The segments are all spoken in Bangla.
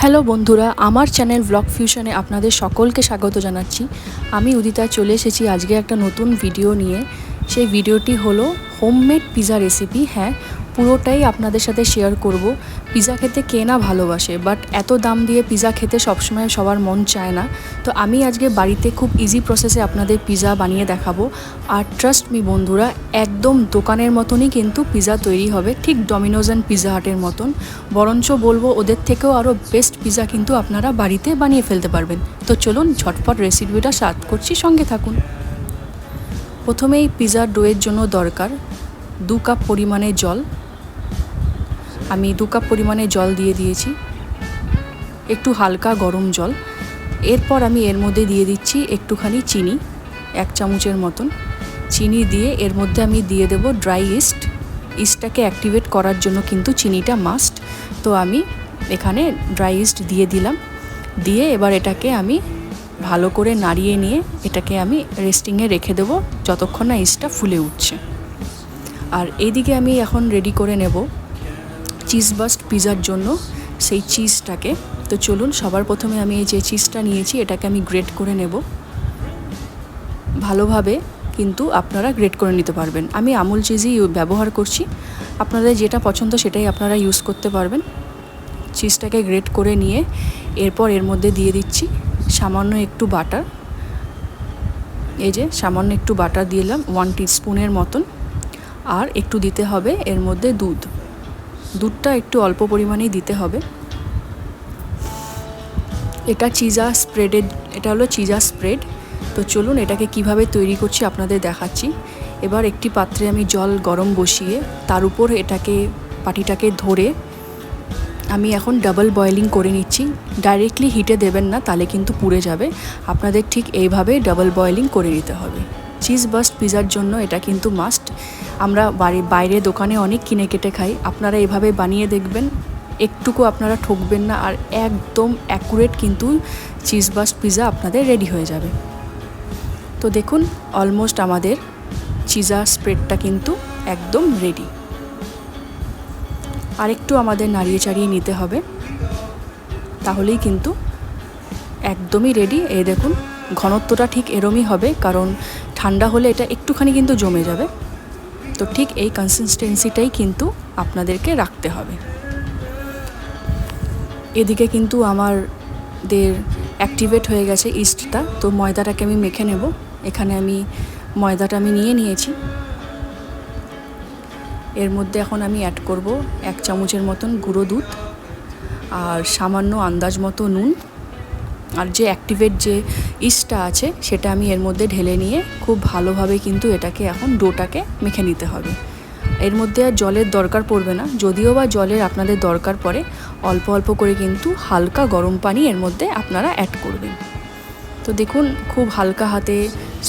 হ্যালো বন্ধুরা, আমার চ্যানেল ব্লগ ফিউশনে আপনাদের সকলকে স্বাগত জানাচ্ছি। আমি উদিতা চলে এসেছি আজকে একটা নতুন ভিডিও নিয়ে। সেই ভিডিওটি হলো হোমমেড পিৎজা রেসিপি। হ্যাঁ, পুরোটাই আপনাদের সাথে শেয়ার করব। পিৎজা খেতে কে না ভালোবাসে, বাট এত দাম দিয়ে পিৎজা খেতে সবসময় সবার মন চায় না। তো আমি আজকে বাড়িতে খুব ইজি প্রসেসে আপনাদের পিৎজা বানিয়ে দেখাবো। আর ট্রাস্ট মি বন্ধুরা, একদম দোকানের মতনই কিন্তু পিৎজা তৈরি হবে, ঠিক ডমিনোজ অ্যান্ড পিৎজা হাটের মতন। বরঞ্চ বলবো ওদের থেকেও আরও বেস্ট পিৎজা কিন্তু আপনারা বাড়িতে বানিয়ে ফেলতে পারবেন। তো চলুন ঝটপট রেসিপিটা স্টার্ট করছি, সঙ্গে থাকুন। প্রথমেই পিৎজার ডোয়ের জন্য দরকার 2 কাপ পরিমাণে জল। আমি 2 কাপ পরিমাণে জল দিয়ে দিয়েছি, একটু হালকা গরম জল। এরপর আমি এর মধ্যে দিয়ে দিচ্ছি একটুখানি চিনি, 1 চামচের মতন চিনি দিয়ে এর মধ্যে আমি দিয়ে দেব ড্রাই ইস্ট। ইস্টটাকে অ্যাক্টিভেট করার জন্য কিন্তু চিনিটা মাস্ট। তো আমি এখানে ড্রাই ইস্ট দিয়ে দিলাম। দিয়ে এবার এটাকে আমি ভালো করে নাড়িয়ে নিয়ে এটাকে আমি রেস্টিংয়ে রেখে দেবো যতক্ষণ না ইস্টটা ফুলে উঠছে। আর এইদিকে আমি এখন রেডি করে নেব চিজ বাস্ট পিৎজার জন্য সেই চিজটাকে। তো চলুন, সবার প্রথমে আমি এই যে চিজটা নিয়েছি এটাকে আমি গ্রেট করে নেব ভালোভাবে। কিন্তু আপনারা গ্রেট করে নিতে পারবেন। আমি আমুল চিজই ব্যবহার করছি, আপনাদের যেটা পছন্দ সেটাই আপনারা ইউজ করতে পারবেন। চিজটাকে গ্রেট করে নিয়ে এরপর এর মধ্যে দিয়ে দিচ্ছি সামান্য একটু বাটার। এই যে সামান্য একটু বাটার দিলাম, 1 টিস্পুনের মতন। আর একটু দিতে হবে এর মধ্যে দুধটা একটু অল্প পরিমাণেই দিতে হবে। এটা হলো চিজা স্প্রেড। তো চলুন এটাকে কিভাবে তৈরি করছি আপনাদের দেখাচ্ছি। এবার একটি পাত্রে আমি জল গরম বসিয়ে তার উপর পাটিটাকে ধরে আমি এখন ডাবল বয়েলিং করে নিচ্ছি। ডাইরেক্টলি হিটে দেবেন না, তাহলে কিন্তু পুড়ে যাবে। আপনাদের ঠিক এইভাবে ডাবল বয়েলিং করে নিতে হবে। চিজ বাস্ট পিৎজার জন্য এটা কিন্তু মাস্ট। আমরা বাইরে দোকানে অনেক কিনে কেটে খাই, আপনারা এভাবে বানিয়ে দেখবেন, একটুকু আপনারা ঠকবেন না। আর একদম অ্যাকুরেট কিন্তু চিজ বাস্ট পিৎজা আপনাদের রেডি হয়ে যাবে। তো দেখুন, অলমোস্ট আমাদের চিজা স্প্রেডটা কিন্তু একদম রেডি। আর একটু আমাদের নাড়িয়ে চাড়িয়ে নিতে হবে, তাহলেই কিন্তু একদমই রেডি। এই দেখুন, ঘনত্বটা ঠিক এরমই হবে, কারণ ঠান্ডা হলে এটা একটুখানি কিন্তু জমে যাবে। তো ঠিক এই কনসিস্টেন্সিটাই কিন্তু আপনাদেরকে রাখতে হবে। এদিকে কিন্তু আমাদের অ্যাক্টিভেট হয়ে গেছে ইস্টটা। তো ময়দাটাকে আমি মেখে নেব। এখানে আমি ময়দাটা নিয়ে নিয়েছি। এর মধ্যে এখন আমি অ্যাড করব 1 চামচের মতন গুঁড়ো দুধ আর সামান্য আন্দাজ মতো নুন। আর যে অ্যাক্টিভেট যে ইস্টটা আছে সেটা আমি এর মধ্যে ঢেলে নিয়ে খুব ভালোভাবে কিন্তু এটাকে এখন ডোটাকে মেখে নিতে হবে। এর মধ্যে আর জলের দরকার পড়বে না, যদিও বা জলের আপনাদের দরকার পড়ে। অল্প অল্প করে কিন্তু হালকা গরম পানি এর মধ্যে আপনারা অ্যাড করবেন। তো দেখুন, খুব হালকা হাতে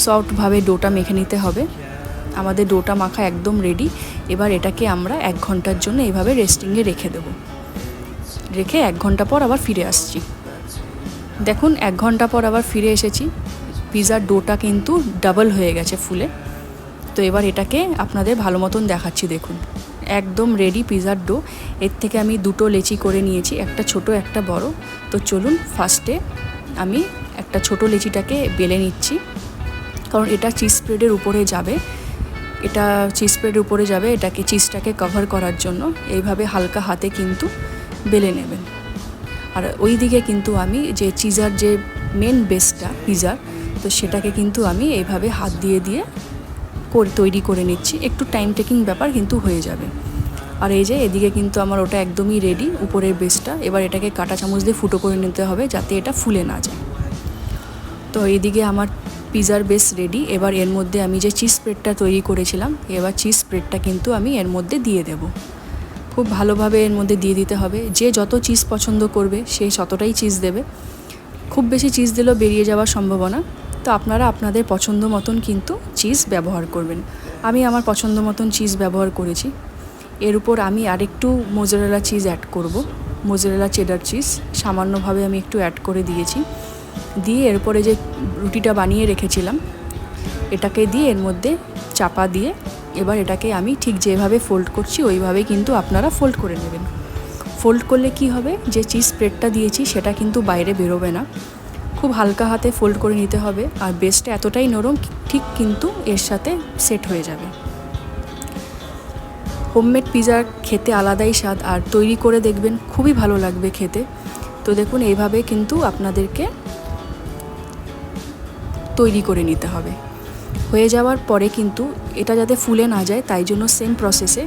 সফটভাবে ডোটা মেখে নিতে হবে। আমাদের ডোটা মাখা একদম রেডি। এবার এটাকে আমরা 1 ঘন্টার জন্য এভাবে রেস্টিংয়ে রেখে দেব। রেখে 1 ঘন্টা পর আবার ফিরে আসছি। দেখুন, 1 ঘন্টা পর আবার ফিরে এসেছি। পিৎজার ডোটা কিন্তু ডাবল হয়ে গেছে ফুলে। তো এবার এটাকে আপনাদের ভালো মতন দেখাচ্ছি। দেখুন, একদম রেডি পিৎজার ডো। এর থেকে আমি 2টো লেচি করে নিয়েছি, একটা ছোট একটা বড়। তো চলুন, ফার্স্টে আমি একটা ছোট লেচিটাকে বেলে নিচ্ছি, কারণ এটা চিজ স্প্রেডের উপরে যাবে। এটাকে চিজটাকে কভার করার জন্য এইভাবে হালকা হাতে কিন্তু বেলে নেবেন। আর ওই দিকে কিন্তু আমি যে চিজার যে মেন বেসটা পিৎজার, তো সেটাকে কিন্তু আমি এইভাবে হাত দিয়ে তৈরি করে নিচ্ছি। একটু টাইম টেকিং ব্যাপার, কিন্তু হয়ে যাবে। আর এই যে এদিকে কিন্তু আমার ওটা একদমই রেডি, উপরের বেসটা। এবার এটাকে কাঁটা চামচ দিয়ে ফুটো করে নিতে হবে, যাতে এটা ফুলে না যায়। তো এইদিকে আমার পিৎজার বেস রেডি। এবার এর মধ্যে আমি যে চিজ স্প্রেডটা তৈরি করেছিলাম, এবার চিজ স্প্রেডটা কিন্তু আমি এর মধ্যে দিয়ে দেব। খুব ভালোভাবে এর মধ্যে দিয়ে দিতে হবে। যে যত চিজ পছন্দ করবে সে ততটাই চিজ দেবে। খুব বেশি চিজ দিলেও বেরিয়ে যাওয়ার সম্ভাবনা। তো আপনারা আপনাদের পছন্দ মতন কিন্তু চিজ ব্যবহার করবেন। আমি আমার পছন্দ মতন চিজ ব্যবহার করেছি। এর উপর আমি আরেকটু মোজারেলা চিজ অ্যাড করব। মোজারেলা চেডার চিজ সামান্যভাবে আমি একটু অ্যাড করে দিয়েছি। দিয়ে এরপরে যে রুটিটা বানিয়ে রেখেছিলাম এটাকে দিয়ে এর মধ্যে চাপা দিয়ে এবার এটাকে আমি ঠিক যেভাবে ফোল্ড করছি ওইভাবেই কিন্তু আপনারা ফোল্ড করে নেবেন। ফোল্ড করলে কি হবে, যে চিজ স্প্রেডটা দিয়েছি সেটা কিন্তু বাইরে বেরোবে না। খুব হালকা হাতে ফোল্ড করে নিতে হবে, আর বেসটা এতটাই নরম ঠিক কিন্তু এর সাথে সেট হয়ে যাবে। হোমমেড পিৎজার খেতে আলাদাই স্বাদ, আর তৈরি করে দেখবেন খুবই ভালো লাগবে খেতে। তো দেখুন এইভাবে কিন্তু আপনাদেরকে তৈরি করে নিতে হবে। হয়ে যাওয়ার পরে কিন্তু এটা যাতে ফুলে না যায় তাই জন্য সেম প্রসেসে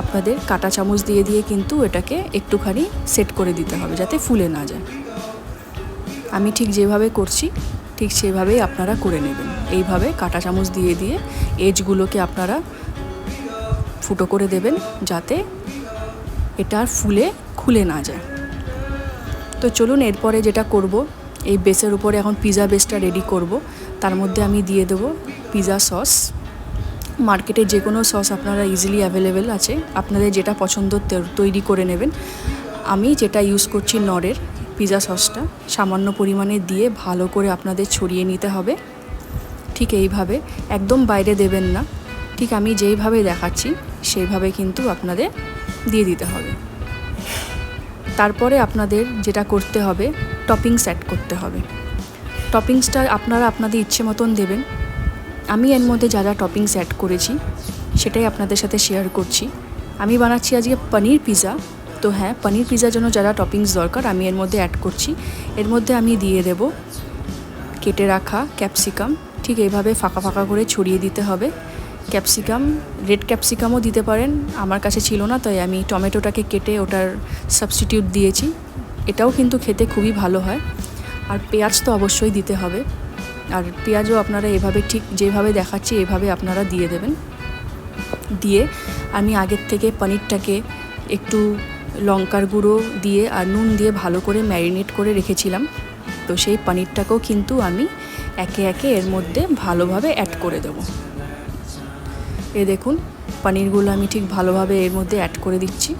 আপনাদের কাঁটা চামচ দিয়ে দিয়ে কিন্তু এটাকে একটুখানি সেট করে দিতে হবে যাতে ফুলে না যায়। আমি ঠিক যেভাবে করছি ঠিক সেভাবেই আপনারা করে নেবেন। এইভাবে কাঁটা চামচ দিয়ে দিয়ে এজগুলোকে আপনারা ফুটো করে দেবেন যাতে এটা আর ফুলে খুলে না যায়। তো চলুন এরপরে যেটা করব, এই বেসের উপরে এখন পিৎজা বেসটা রেডি করব। তার মধ্যে আমি দিয়ে দেবো পিৎজা সস। মার্কেটে যে কোনো সস আপনারা ইজিলি অ্যাভেলেবেল আছে, আপনাদের যেটা পছন্দ তৈরি করে নেবেন। আমি যেটা ইউজ করছি নরের পিৎজা সসটা সামান্য পরিমাণে দিয়ে ভালো করে আপনাদের ছড়িয়ে নিতে হবে। ঠিক এইভাবে একদম বাইরে দেবেন না, ঠিক আমি যেইভাবে দেখাচ্ছি সেইভাবে কিন্তু আপনাদের দিয়ে দিতে হবে। তারপরে আপনাদের যেটা করতে হবে, টপিংস অ্যাড করতে হবে। টপিংসটা আপনারা আপনাদের ইচ্ছে মতন দেবেন। আমি এর মধ্যে যা যা টপিংস অ্যাড করেছি সেটাই আপনাদের সাথে শেয়ার করছি। আমি বানাচ্ছি আজকে পনির পিৎজা, তো হ্যাঁ, পনির পিৎজার জন্য যা যা টপিংস দরকার আমি এর মধ্যে অ্যাড করছি। এর মধ্যে আমি দিয়ে দেব কেটে রাখা ক্যাপসিকাম, ঠিক এইভাবে ফাঁকা ফাঁকা করে ছড়িয়ে দিতে হবে। ক্যাপসিকাম, রেড ক্যাপসিকামও দিতে পারেন, আমার কাছে ছিল না তাই আমি টমেটোটাকে কেটে ওটার সাবস্টিটিউট দিয়েছি। এটাও কিন্তু খেতে খুবই ভালো হয়। আর পেঁয়াজ তো অবশ্যই দিতে হবে, আর পেঁয়াজও আপনারা এভাবে ঠিক যেভাবে দেখাচ্ছি এভাবে আপনারা দিয়ে দেবেন। দিয়ে আমি আগের থেকে পনিরটাকে একটু লঙ্কার গুঁড়ো দিয়ে আর নুন দিয়ে ভালো করে ম্যারিনেট করে রেখেছিলাম। তো সেই পনিরটাকেও কিন্তু আমি একে একে এর মধ্যে ভালোভাবে অ্যাড করে দেব। এ দেখুন পনিরগুলো আমি ঠিক ভালোভাবে এর মধ্যে অ্যাড করে দিচ্ছি।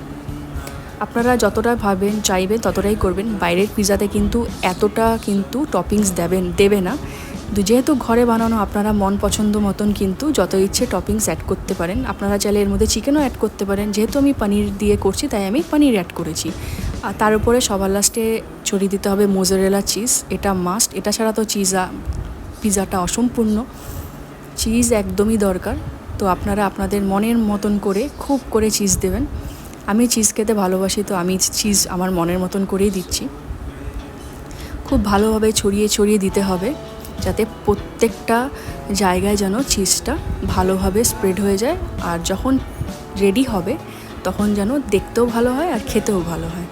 আপনারা যতটা ভাবেন চাইবেন ততটাই করবেন। বাইরের পিৎজাতে কিন্তু এতটা কিন্তু টপিংস দেবে না। যেহেতু ঘরে বানানো আপনারা মন পছন্দ মতন কিন্তু যত ইচ্ছে টপিংস অ্যাড করতে পারেন। আপনারা চাইলে এর মধ্যে চিকেনও অ্যাড করতে পারেন, যেহেতু আমি পনির দিয়ে করছি তাই আমি পনির অ্যাড করেছি। আর তার উপরে সবার লাস্টে ছড়িয়ে দিতে হবে মোজারেলা চিজ, এটা মাস্ট। এটা ছাড়া তো পিৎজাটা অসম্পূর্ণ। চিজ একদমই দরকার। তো আপনারা আপনাদের মনের মতন করে খুব করে চিজ দেবেন। আমি চিজ খেতে ভালোবাসি, তো আমি চিজ আমার মনের মতন করেই দিচ্ছি। খুব ভালোভাবে ছড়িয়ে ছড়িয়ে দিতে হবে যাতে প্রত্যেকটা জায়গায় যেন চিজটা ভালোভাবে স্প্রেড হয়ে যায়। আর যখন রেডি হবে তখন যেন দেখতেও ভালো হয় আর খেতেও ভালো হয়।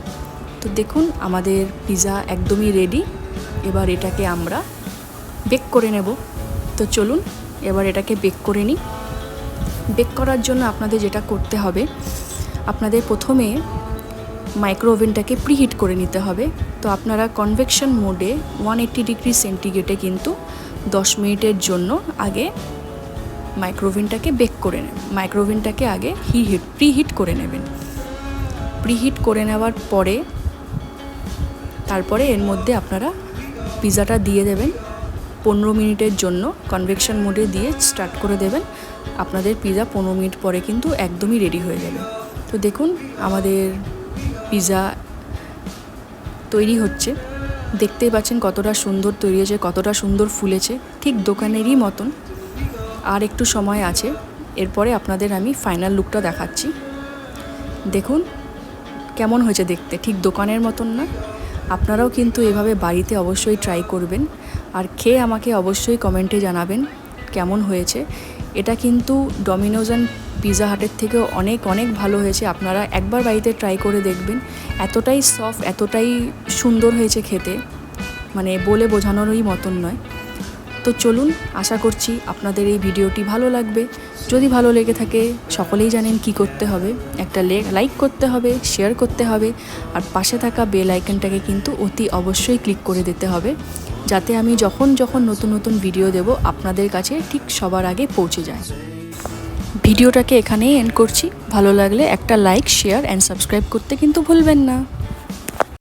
তো দেখুন আমাদের পিৎজা একদমই রেডি। এবার এটাকে আমরা বেক করে নেব। তো চলুন এবার এটাকে বেক করে নিই। বেক করার জন্য আপনাদের যেটা করতে হবে, আপনাদের প্রথমে মাইক্রো ওভেনটাকে প্রিহিট করে নিতে হবে। তো আপনারা কনভেকশন মোডে 180 ডিগ্রি সেন্টিগ্রেডে কিন্তু 10 মিনিটের জন্য আগে মাইক্রো ওভেনটাকে বেক করে নেবেন। মাইক্রো ওভেনটাকে আগে প্রিহিট করে নেবেন। প্রিহিট করে নেওয়ার পরে তারপরে এর মধ্যে আপনারা পিৎজাটা দিয়ে দেবেন। 15 মিনিটের জন্য কনভেকশন মোডে দিয়ে স্টার্ট করে দেবেন। আপনাদের পিৎজা 15 মিনিট পরে কিন্তু একদমই রেডি হয়ে যাবে। তো দেখুন আমাদের পিৎজা তৈরি হচ্ছে, দেখতেই পাচ্ছেন কতটা সুন্দর তৈরি হয়েছে, কতটা সুন্দর ফুলেছে, ঠিক দোকানেরই মতন। আর একটু সময় আছে, এরপরে আপনাদের আমি ফাইনাল লুকটা দেখাচ্ছি। দেখুন কেমন হয়েছে দেখতে, ঠিক দোকানের মতন না? আপনারাও কিন্তু এভাবে বাড়িতে অবশ্যই ট্রাই করবেন, আর খেয়ে আমাকে অবশ্যই কমেন্টে জানাবেন কেমন হয়েছে। এটা কিন্তু ডমিনোজ অ্যান্ড পিৎজা হাটের থেকেও অনেক অনেক ভালো হয়েছে। আপনারা একবার বাড়িতে ট্রাই করে দেখবেন। এতটাই সফট, এতটাই সুন্দর হয়েছে খেতে, মানে বলে বোঝানোরই মতন নয়। তো চলুন, আশা করছি আপনাদের এই ভিডিওটি ভালো লাগবে। যদি ভালো লেগে থাকে সকলেই জানেন কি করতে হবে, একটা লাইক করতে হবে, শেয়ার করতে হবে, আর পাশে থাকা বেল আইকনটাকে কিন্তু অতি অবশ্যই ক্লিক করে দিতে হবে, যাতে আমি যখন নতুন নতুন ভিডিও দেব আপনাদের কাছে ঠিক সবার আগে পৌঁছে যায়। ভিডিওটাকে এখানেই এন্ড করছি। ভালো লাগলে একটা লাইক, শেয়ার অ্যান্ড সাবস্ক্রাইব করতে কিন্তু ভুলবেন না।